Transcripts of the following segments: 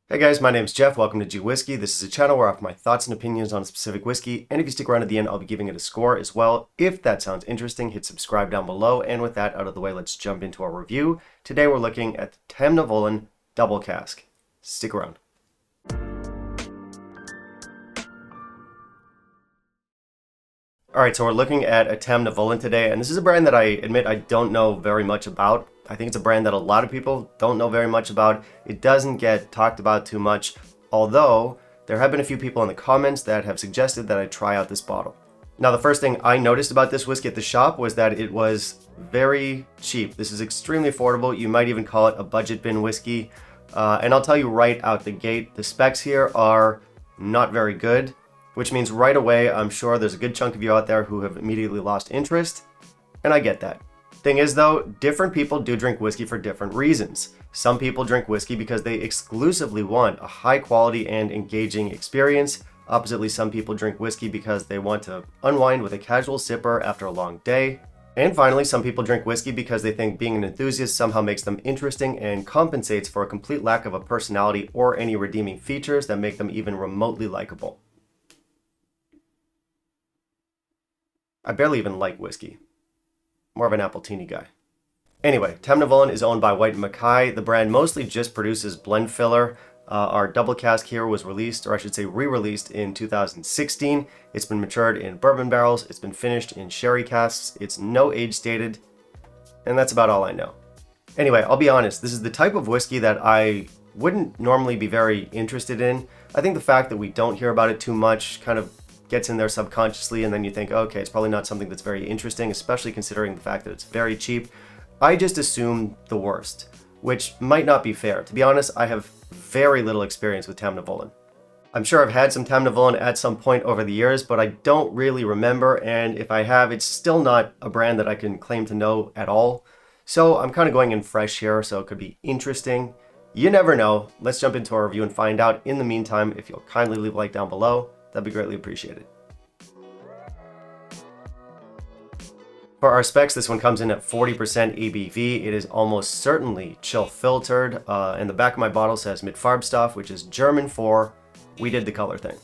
Hey guys, my name's Jeff. Welcome to Gwhisky. This is a channel where I offer my thoughts and opinions on a specific whiskey, and if you stick around to the end, I'll be giving it a score as well. If that sounds interesting, hit subscribe down below, and with that out of the way, let's jump into our review. Today we're looking at the Tamnavulin Double Cask. Stick around. Alright, so we're looking at a Tamnavulin today, and this is a brand that I admit I don't know very much about. I think it's a brand that a lot of people don't know very much about. It doesn't get talked about too much, although there have been a few people in the comments that have suggested that I try out this bottle. Now, the first thing I noticed about this whiskey at the shop was that it was very cheap. This is extremely affordable. You might even call it a budget bin whiskey. And I'll tell you right out the gate, the specs here are not very good, which means right away, I'm sure there's a good chunk of you out there who have immediately lost interest, and I get that. Thing is though, different people do drink whiskey for different reasons. Some people drink whiskey because they exclusively want a high quality and engaging experience. Oppositely, some people drink whiskey because they want to unwind with a casual sipper after a long day. And finally, some people drink whiskey because they think being an enthusiast somehow makes them interesting and compensates for a complete lack of a personality or any redeeming features that make them even remotely likable. I barely even like whiskey. More of an Appletini guy. Anyway, Tamnavulin is owned by White & Mackay. The brand mostly just produces blend filler. Our double cask here was released, or I should say re-released in 2016. It's been matured in bourbon barrels. It's been finished in sherry casks. It's no age stated. And that's about all I know. Anyway, I'll be honest. This is the type of whiskey that I wouldn't normally be very interested in. I think the fact that we don't hear about it too much kind of gets in there subconsciously, and then you think, okay, it's probably not something that's very interesting, especially considering the fact that it's very cheap. I just assume the worst, which might not be fair. To be honest, I have very little experience with Tamnavulin. I'm sure I've had some Tamnavulin at some point over the years, but I don't really remember, and if I have, it's still not a brand that I can claim to know at all. So I'm kind of going in fresh here, so it could be interesting. You never know. Let's jump into our review and find out. In the meantime, if you'll kindly leave a like down below, that'd be greatly appreciated. For our specs, this one comes in at 40% ABV. It is almost certainly chill filtered. And the back of my bottle says Mitfarbstoff, which is German for we did the color thing.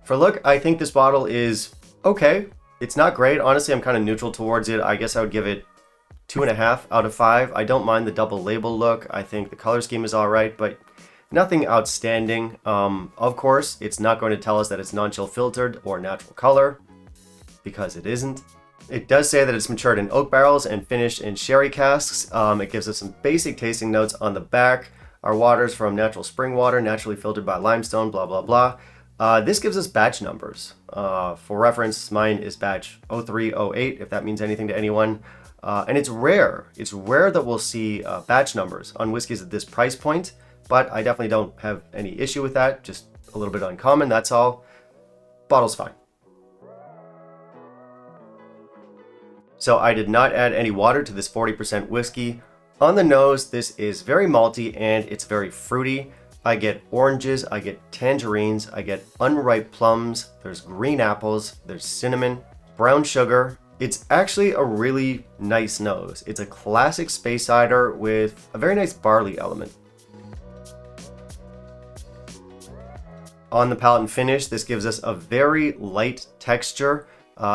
For look, I think this bottle is okay. It's not great. Honestly, I'm kind of neutral towards it. I guess I would give it 2.5 out of 5. I don't mind the double label look. I think the color scheme is all right, but nothing outstanding. Of course, it's not going to tell us that it's non-chill filtered or natural color, because it isn't. It does say that it's matured in oak barrels and finished in sherry casks. It gives us some basic tasting notes on the back. Our water's from natural spring water, naturally filtered by limestone, blah, blah, blah. This gives us batch numbers. For reference, mine is batch 0308, if that means anything to anyone. And it's rare. It's rare that we'll see batch numbers on whiskeys at this price point. But I definitely don't have any issue with that. Just a little bit uncommon, that's all. Bottle's fine. So I did not add any water to this 40% whiskey. On the nose, this is very malty and it's very fruity. I get oranges, I get tangerines, I get unripe plums, there's green apples, there's cinnamon, brown sugar. It's actually a really nice nose. It's a classic Speyside with a very nice barley element. On the palate and finish, this gives us a very light texture.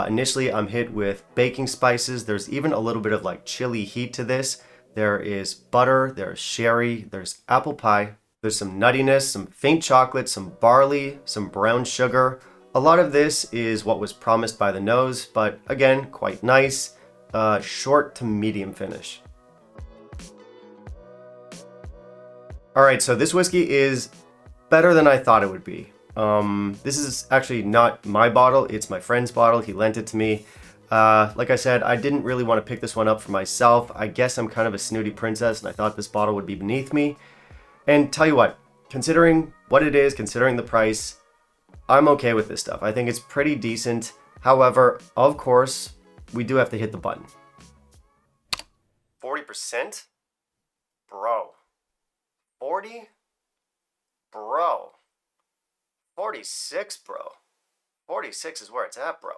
Initially, I'm hit with baking spices. There's even a little bit of like chili heat to this. There is butter, there's sherry, there's apple pie. There's some nuttiness, some faint chocolate, some barley, some brown sugar. A lot of this is what was promised by the nose, but again, quite nice. Short to medium finish. All right, so this whiskey is better than I thought it would be. This is actually not my bottle, it's my friend's bottle. He lent it to me. Like I said, I didn't really want to pick this one up for myself. I guess I'm kind of a snooty princess and I thought this bottle would be beneath me. And tell you what, considering what it is, considering the price, I'm okay with this stuff. I think it's pretty decent. However, of course, we do have to hit the button. 40%? Bro. 40? Bro. 46, bro. 46 is where it's at, bro.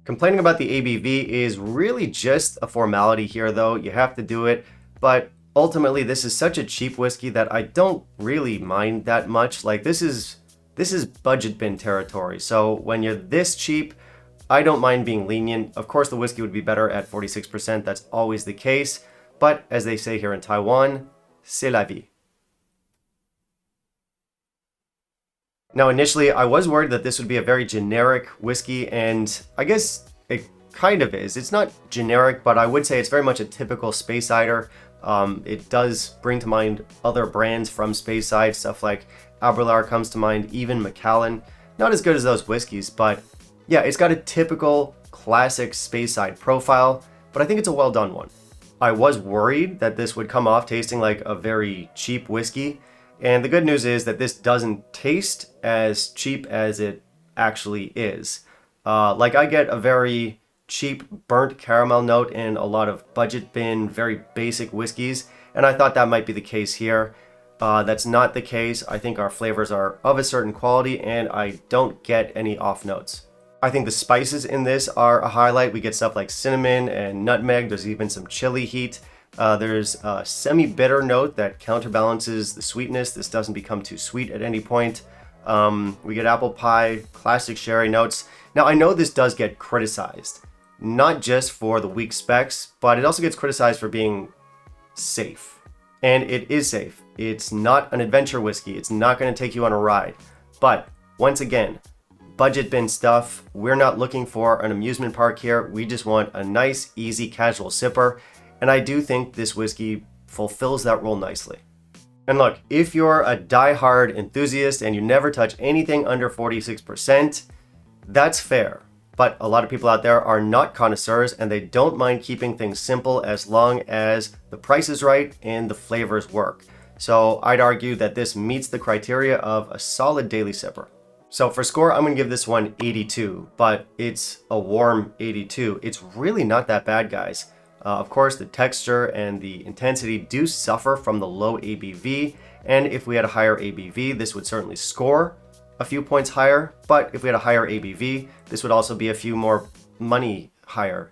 Complaining about the ABV is really just a formality here, though. You have to do it. But ultimately this is such a cheap whiskey that I don't really mind that much. Like this is budget bin territory. So when you're this cheap, I don't mind being lenient. Of course, the whiskey would be better at 46%. That's always the case. But as they say here in Taiwan, c'est la vie. Now, initially, I was worried that this would be a very generic whiskey, and I guess it kind of is. It's not generic, but I would say it's very much a typical Speysider. It does bring to mind other brands from Speyside, stuff like Aberlour comes to mind, even Macallan. Not as good as those whiskeys, but yeah, it's got a typical classic Speyside profile, but I think it's a well done one. I was worried that this would come off tasting like a very cheap whiskey, and the good news is that this doesn't taste as cheap as it actually is. Like I get a very cheap burnt caramel note in a lot of budget bin, very basic whiskeys, and I thought that might be the case here. That's not the case. I think our flavors are of a certain quality and I don't get any off notes. I think the spices in this are a highlight. We get stuff like cinnamon and nutmeg. There's even some chili heat. There's a semi-bitter note that counterbalances the sweetness. This doesn't become too sweet at any point. We get apple pie, classic sherry notes. Now I know this does get criticized, not just for the weak specs, but it also gets criticized for being safe. And it is safe. It's not an adventure whiskey. It's not going to take you on a ride. But once again, budget bin stuff. We're not looking for an amusement park here. We just want a nice, easy, casual sipper. And I do think this whiskey fulfills that role nicely. And look, if you're a die-hard enthusiast and you never touch anything under 46%, that's fair. But a lot of people out there are not connoisseurs and they don't mind keeping things simple as long as the price is right and the flavors work. So I'd argue that this meets the criteria of a solid daily sipper. So for score, I'm going to give this one 82, but it's a warm 82. It's really not that bad, guys. Of course, the texture and the intensity do suffer from the low ABV, and if we had a higher ABV, this would certainly score a few points higher, but if we had a higher ABV, this would also be a few more money higher.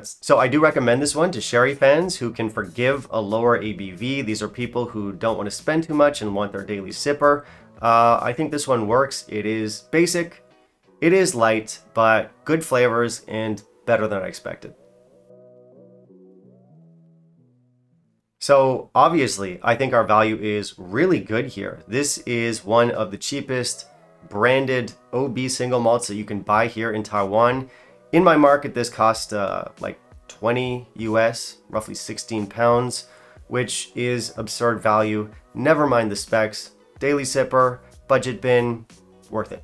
So I do recommend this one to sherry fans who can forgive a lower ABV. These are people who don't want to spend too much and want their daily sipper. I think this one works. It is basic, it is light, but good flavors and better than I expected. So obviously, I think our value is really good here. This is one of the cheapest branded OB single malts that you can buy here in Taiwan. In my market, this cost like 20 US, roughly 16 pounds, which is absurd value. Never mind the specs. Daily sipper, budget bin, worth it.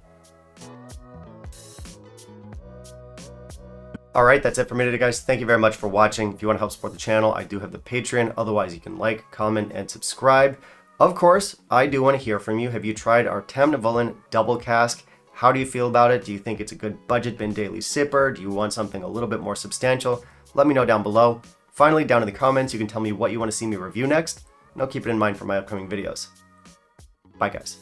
Alright, that's it for me today, guys. Thank you very much for watching. If you want to help support the channel, I do have the Patreon. Otherwise, you can like, comment, and subscribe. Of course, I do want to hear from you. Have you tried our Tamnavulin Double Cask? How do you feel about it? Do you think it's a good budget bin daily sipper? Do you want something a little bit more substantial? Let me know down below. Finally, down in the comments, you can tell me what you want to see me review next, and I'll keep it in mind for my upcoming videos. Bye, guys.